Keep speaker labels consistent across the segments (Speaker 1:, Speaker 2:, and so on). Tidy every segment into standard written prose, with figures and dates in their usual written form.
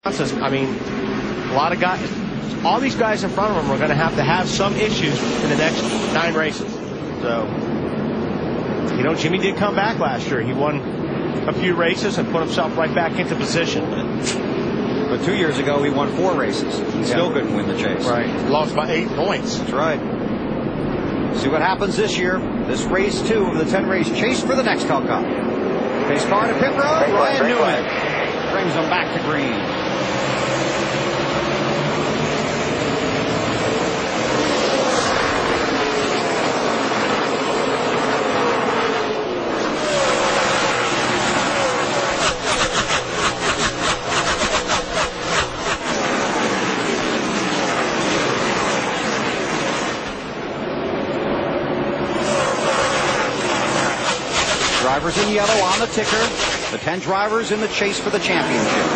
Speaker 1: I mean, a lot of guys, all these guys in front of him are going to have some issues in the next 9 races. So, you know, Jimmy did come back last year. He won a few races and put himself right back into position.
Speaker 2: But 2 years ago, he won 4 races. He still couldn't win the chase.
Speaker 1: Right.
Speaker 3: Lost by 8 points.
Speaker 2: That's right. See what happens this year. This race 2 of the 10-race chase for the Nextel Cup. Pace car to pit road. Ryan Newman brings them back to green. Drivers in yellow on the ticker. The 10 drivers in the chase for the championship.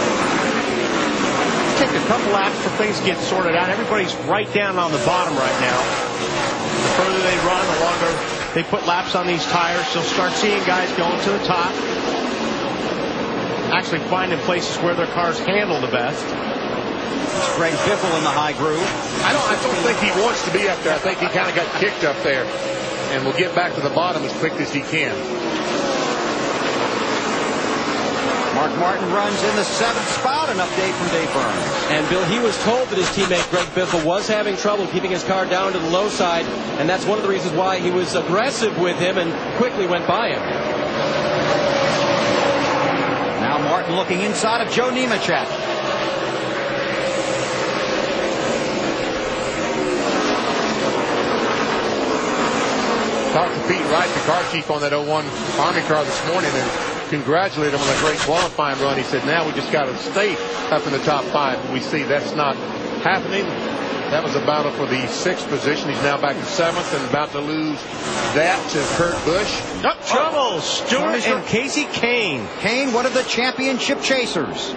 Speaker 1: Take a couple laps before things get sorted out. Everybody's right down on the bottom right now. The further they run, the longer they put laps on these tires. You'll start seeing guys going to the top, actually finding places where their cars handle the best.
Speaker 2: It's Greg Biffle in the high groove.
Speaker 3: I don't think he wants to be up there. I think he kind of got kicked up there, and will get back to the bottom as quick as he can.
Speaker 2: Mark Martin runs in the 7th spot. An update from Dave Burns.
Speaker 4: And Bill, he was told that his teammate Greg Biffle was having trouble keeping his car down to the low side, and that's one of the reasons why he was aggressive with him and quickly went by him.
Speaker 2: Now Martin looking inside of Joe Nemechek.
Speaker 3: Talked to Pete Wright, the car chief on that 01 Army car this morning, and congratulated him on a great qualifying run. He said, now we just got to stay up in the top 5. We see that's not happening. That was a battle for the 6th position. He's now back in 7th and about to lose that to Kurt Busch.
Speaker 1: Up trouble. Stewart and Kasey Kahne.
Speaker 2: Kahne, one of the championship chasers.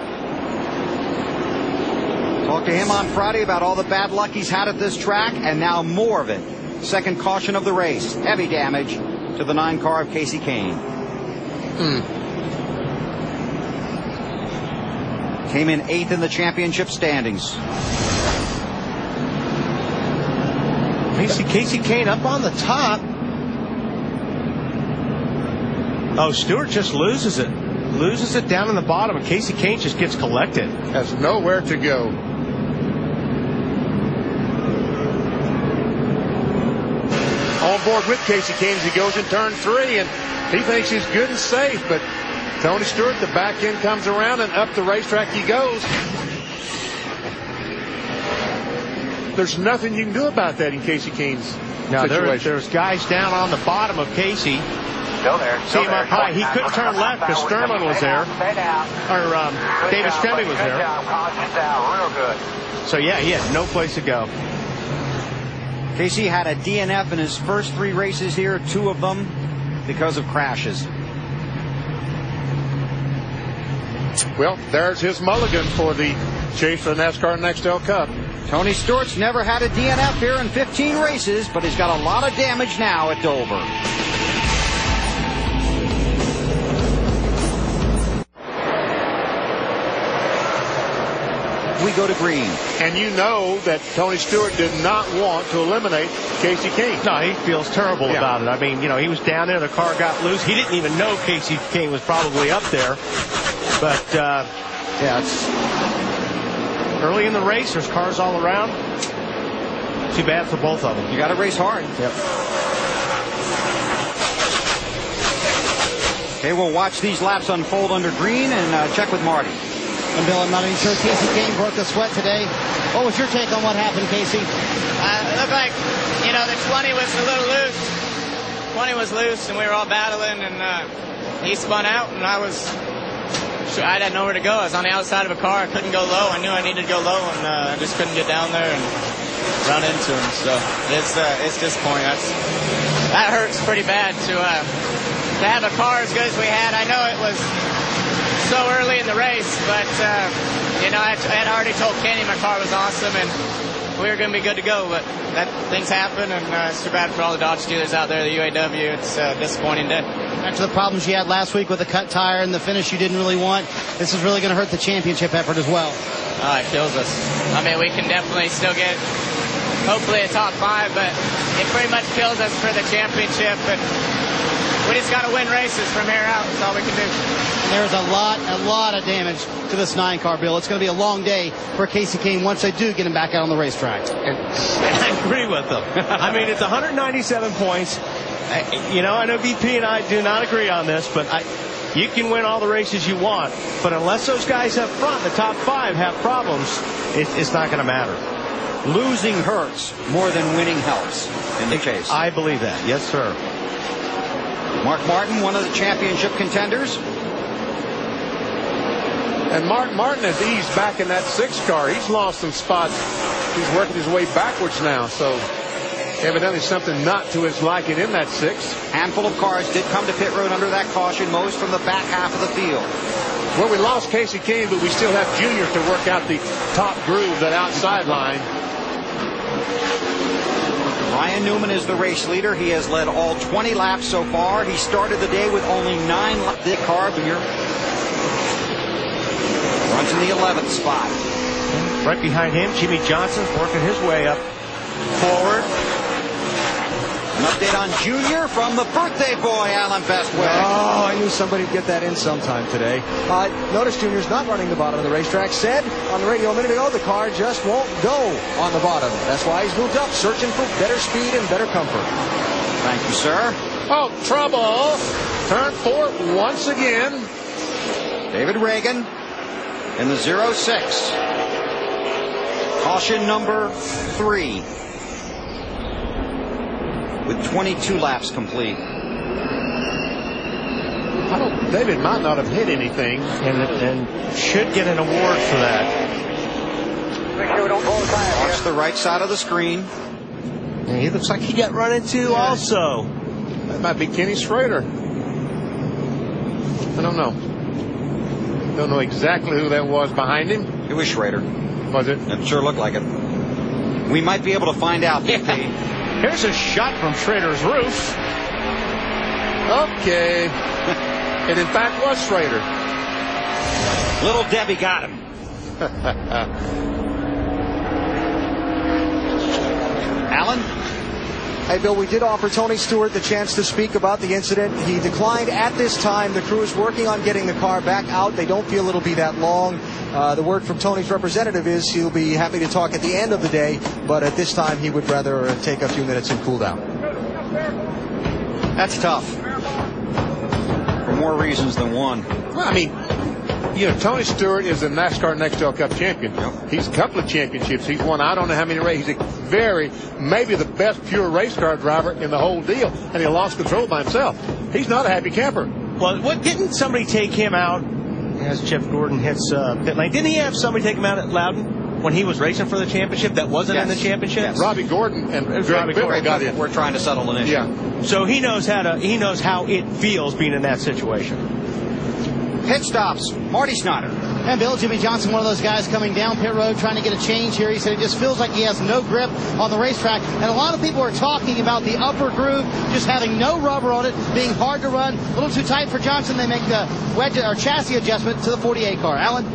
Speaker 2: Talked to him on Friday about all the bad luck he's had at this track, and now more of it. Second caution of the race. Heavy damage to the 9 car of Kasey Kahne. Came in 8th in the championship standings.
Speaker 1: Kasey Kahne up on the top. Oh, Stewart just loses it. Loses it down in the bottom, and Kasey Kahne just gets collected.
Speaker 3: Has nowhere to go. On board with Kasey Kahne as he goes in turn 3, and he thinks he's good and safe, but Tony Stewart, the back end comes around, and up the racetrack he goes. There's nothing you can do about that in Kasey Kahne's situation.
Speaker 1: There's guys down on the bottom of Kasey.
Speaker 5: Still there.
Speaker 1: See him up high. He couldn't turn left because Thurman was there. Or Davis Tremblay was there.
Speaker 5: Caution down, real good.
Speaker 1: So, yeah, he had no place to go.
Speaker 2: Kasey had a DNF in his first 3 races here, 2 of them because of crashes.
Speaker 3: Well, there's his mulligan for the chase for the NASCAR Nextel Cup.
Speaker 2: Tony Stewart's never had a DNF here in 15 races, but he's got a lot of damage now at Dover. We go to green.
Speaker 3: And you know that Tony Stewart did not want to eliminate Kasey Kahne.
Speaker 1: No, he feels terrible about it. I mean, you know, he was down there. The car got loose. He didn't even know Kasey Kahne was probably up there. But, yeah, it's early in the race. There's cars all around. Too bad for both of them.
Speaker 2: You got to race hard.
Speaker 1: Yep.
Speaker 2: Okay, we'll watch these laps unfold under green and check with Marty.
Speaker 6: And Bill, I'm not even sure Kasey Kahne broke a sweat today. What was your take on what happened, Kasey?
Speaker 7: It looked like, you know, the 20 was a little loose. 20 was loose, and we were all battling, and he spun out, and I had nowhere to go. I was on the outside of a car. I couldn't go low. I knew I needed to go low, and I just couldn't get down there and run into him. So it's disappointing. That hurts pretty bad to have a car as good as we had. I know it was so early in the race, but you know, I had already told Kenny my car was awesome, and we were going to be good to go, but things happen, and it's too bad for all the Dodge dealers out there, the UAW. It's a disappointing day.
Speaker 6: After the problems you had last week with the cut tire and the finish you didn't really want, this is really going to hurt the championship effort as well.
Speaker 7: It kills us. I mean, we can definitely still get, hopefully, a top 5, but it pretty much kills us for the championship. And we just got to win races from here out. That's all we can do.
Speaker 6: And there's a lot of damage to this 9-car, Bill. It's going to be a long day for Kasey Kahne once they do get him back out on the racetrack.
Speaker 1: And I agree with them. I mean, it's 197 points. You know, I know VP and I do not agree on this, but you can win all the races you want, but unless those guys up front, the top 5, have problems, it's not going to matter.
Speaker 2: Losing hurts more than winning helps in the chase.
Speaker 1: I believe that. Yes, sir.
Speaker 2: Mark Martin, one of the championship contenders.
Speaker 3: And Mark Martin has eased back in that 6 car. He's lost some spots. He's working his way backwards now, so evidently something not to his liking in that 6.
Speaker 2: Handful of cars did come to pit road under that caution, most from the back half of the field.
Speaker 3: Well, we lost Kasey Kahne, but we still have Junior to work out the top groove, that outside line.
Speaker 2: Ryan Newman is the race leader. He has led all 20 laps so far. He started the day with only 9 laps. Dick Carpenter runs in the 11th spot.
Speaker 1: Right behind him, Jimmy Johnson's working his way up forward.
Speaker 2: An update on Junior from the birthday boy, Alan Bestwick.
Speaker 8: Oh, I knew somebody would get that in sometime today. Notice Junior's not running the bottom of the racetrack. Said on the radio a minute ago, the car just won't go on the bottom. That's why he's moved up, searching for better speed and better comfort.
Speaker 2: Thank you, sir.
Speaker 3: Oh, trouble. Turn 4 once again.
Speaker 2: David Reagan in the 06. Caution number 3. With 22 laps complete.
Speaker 3: David might not have hit anything,
Speaker 1: and should get an award for that.
Speaker 5: Make sure we don't blow the tire.
Speaker 2: Watch the right side of the screen.
Speaker 1: And he looks like he got run into also.
Speaker 3: that might be Kenny Schrader. I don't know. Don't know exactly who that was behind him.
Speaker 2: It was Schrader.
Speaker 3: Was it?
Speaker 2: It sure looked like it. We might be able to find out.
Speaker 1: Here's a shot from Schrader's roof.
Speaker 3: Okay. It in fact was Schrader.
Speaker 2: Little Debbie got him. Alan?
Speaker 8: Hey, Bill, we did offer Tony Stewart the chance to speak about the incident. He declined at this time. The crew is working on getting the car back out. They don't feel it'll be that long. The word from Tony's representative is he'll be happy to talk at the end of the day, but at this time he would rather take a few minutes and cool down.
Speaker 2: That's tough. For more reasons than one.
Speaker 3: Well, I mean, you know, Tony Stewart is a NASCAR Nextel Cup champion.
Speaker 2: Yep. He's
Speaker 3: a couple of championships. He's won I don't know how many races. He's maybe the best pure race car driver in the whole deal, and he lost control by himself. He's not a happy camper.
Speaker 1: Well, didn't somebody take him out as Jeff Gordon hits pit lane? Didn't he have somebody take him out at Loudon when he was racing for the championship that wasn't in the championship?
Speaker 2: Yes.
Speaker 3: Robbie Gordon and Greg Biffle got in.
Speaker 2: We're trying to settle an issue.
Speaker 3: Yeah.
Speaker 1: So he knows how it feels being in that situation.
Speaker 2: Pit stops. Marty Snyder.
Speaker 6: And Bill, Jimmy Johnson, one of those guys coming down pit road trying to get a change here. He said it just feels like he has no grip on the racetrack. And a lot of people are talking about the upper groove just having no rubber on it, being hard to run, a little too tight for Johnson. They make the wedge or chassis adjustment to the 48 car. Alan?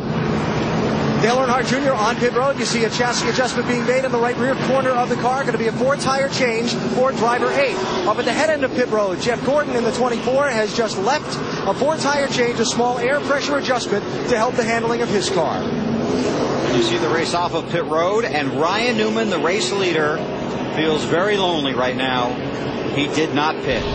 Speaker 8: Dale Earnhardt Jr. on pit road. You see a chassis adjustment being made in the right rear corner of the car. Going to be a 4-tire change for driver 8. Up at the head end of pit road, Jeff Gordon in the 24 has just left a 4-tire change, a small air pressure adjustment to help the handling of his car.
Speaker 2: You see the race off of pit road, and Ryan Newman, the race leader, feels very lonely right now. He did not pit.